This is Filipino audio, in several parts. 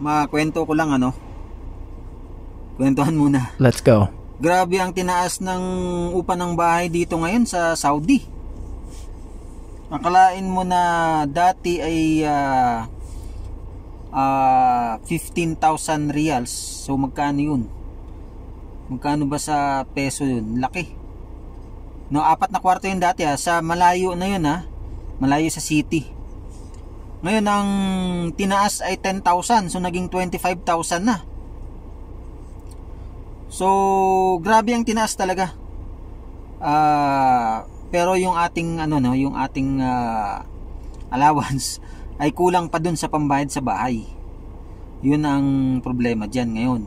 makwento ko lang kwentuhan muna. Let's go. Grabe ang tinaas ng upa ng bahay dito ngayon sa Saudi. Akalain mo na dati ay 15,000 riyals. So magkano yun? Magkano ba sa peso yun? Laki. No, 4 na kwarto yun dati sa malayo na yun malayo sa city. Ngayon ang tinaas ay 10,000, so naging 25,000 na. So grabe ang tinaas talaga. Pero yung ating yung ating allowance ay kulang pa dun sa pambayad sa bahay. Yun ang problema diyan ngayon.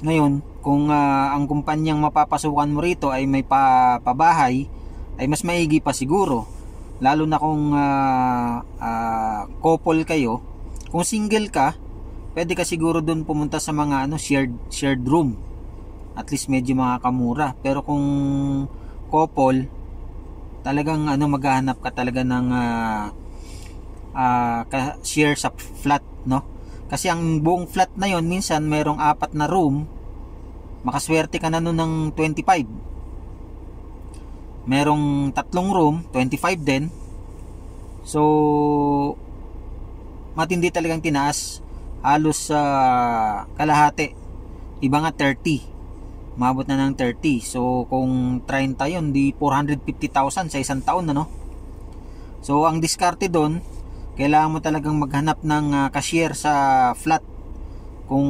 Ngayon, kung ang kumpanyang mapapasukan mo rito ay may pabahay, ay mas maigi pa siguro. Lalo na kung couple kayo. Kung single ka, pwede ka siguro dun pumunta sa mga shared room. At least medyo makakamura. Pero kung couple, talagang maghahanap ka talaga ng share sa flat, no? Kasi ang buong flat na yon minsan mayroong 4 na room, makaswerte ka na nun ng 25. Merong 3 room, 25 din. So matindi talagang tinaas. Halos kalahati. Iba nga 30. Mabot na ng 30. So kung 30 yun, di 450,000 sa isang taon, So ang diskarte doon, kailangan mo talagang maghanap ng cashier sa flat. Kung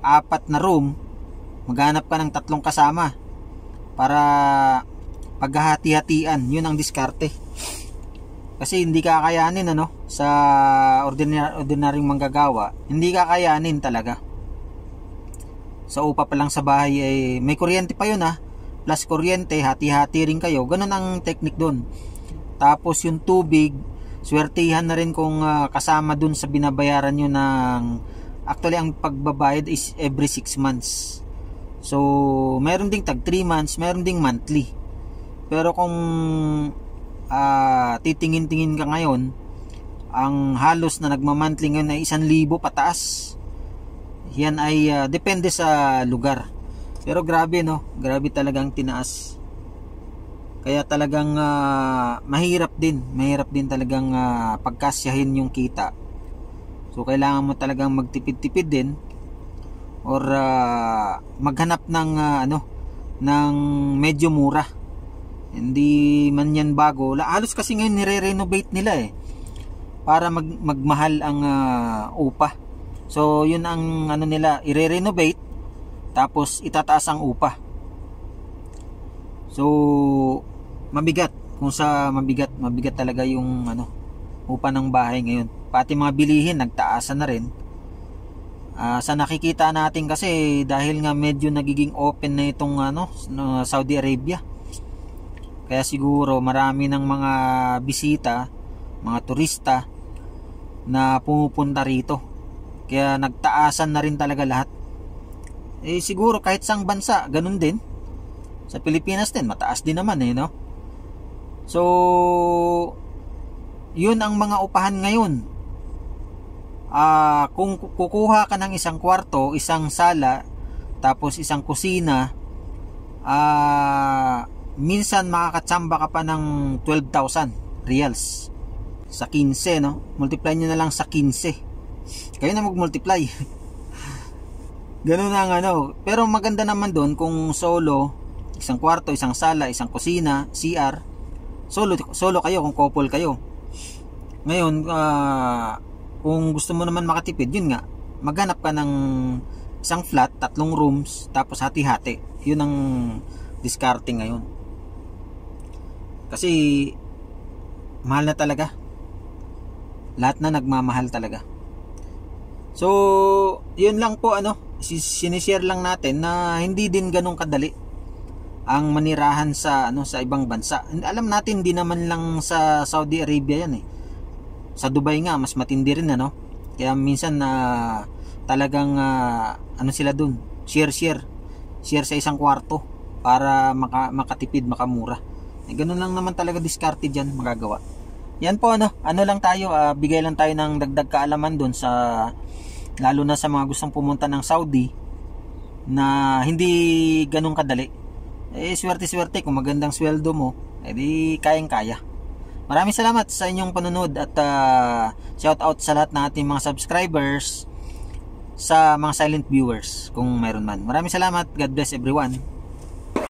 4 na room, maghanap ka ng 3 kasama para paghahati-hatian. Yun ang diskarte. Kasi hindi kakayanin sa ordinaryong manggagawa, hindi kakayanin talaga. Sa upa pa lang sa bahay ay may kuryente pa yun plus kuryente, hati-hati rin kayo. Ganun ang technique doon. Tapos yung tubig, swertihan na rin kung kasama dun sa binabayaran nyo ng, actually ang pagbabayad is every 6 months. So meron ding tag 3 months, meron ding monthly. Pero kung titingin-tingin ka ngayon, ang halos na nagmamonthly ngayon ay 1,000 pataas. Yan ay depende sa lugar. Pero grabe grabe talagang tinaas. Kaya talagang mahirap din talagang pagkasyahin yung kita. So kailangan mo talagang magtipid-tipid din or maghanap ng ng medyo mura. Hindi man yan bago. Halos kasi ngayon nire-renovate nila para magmahal ang upa. So yun ang nila, i-renovate tapos itataas ang upa. So mabigat, mabigat talaga yung upa ng bahay ngayon. Pati mga bilihin nagtaasan na rin. Sa nakikita natin kasi dahil nga medyo nagiging open na itong Saudi Arabia. Kaya siguro marami ng mga bisita, mga turista na pumupunta rito. Kaya nagtaasan na rin talaga lahat. Siguro kahit sang bansa, ganun din. Sa Pilipinas din, mataas din naman So, yun ang mga upahan ngayon. Kung kukuha ka ng isang kwarto, isang sala, tapos isang kusina, minsan makakatsamba ka pa ng 12,000 riyals. Sa 15, multiply nyo na lang sa 15. Kayo na mag-multiply. Ganun ang Pero maganda naman doon kung solo, isang kwarto, isang sala, isang kusina, CR. Solo kayo kung couple kayo. Ngayon, kung gusto mo naman makatipid, yun nga, maghanap ka ng isang flat, 3 rooms, tapos hati-hati. Yun ang discarding ngayon. Kasi mahal na talaga. Lahat na nagmamahal talaga. So, yun lang po sinishare lang natin na hindi din ganun kadali ang manirahan sa ibang bansa. Alam natin hindi naman lang sa Saudi Arabia yan Sa Dubai nga mas matindi rin Kaya minsan talagang sila dun, share sa isang kwarto para makatipid, makamura. Ganun lang naman talaga diskarte diyan magagawa. Yan po lang tayo, bigay lang tayo ng dagdag kaalaman dun sa lalo na sa mga gustong pumunta ng Saudi na hindi ganun kadali. Swerte-swerte kung magandang sweldo mo, di kayang-kaya. Maraming salamat sa inyong panunod at shout out sa lahat ng ating mga subscribers, sa mga silent viewers kung meron man. Maraming salamat. God bless everyone.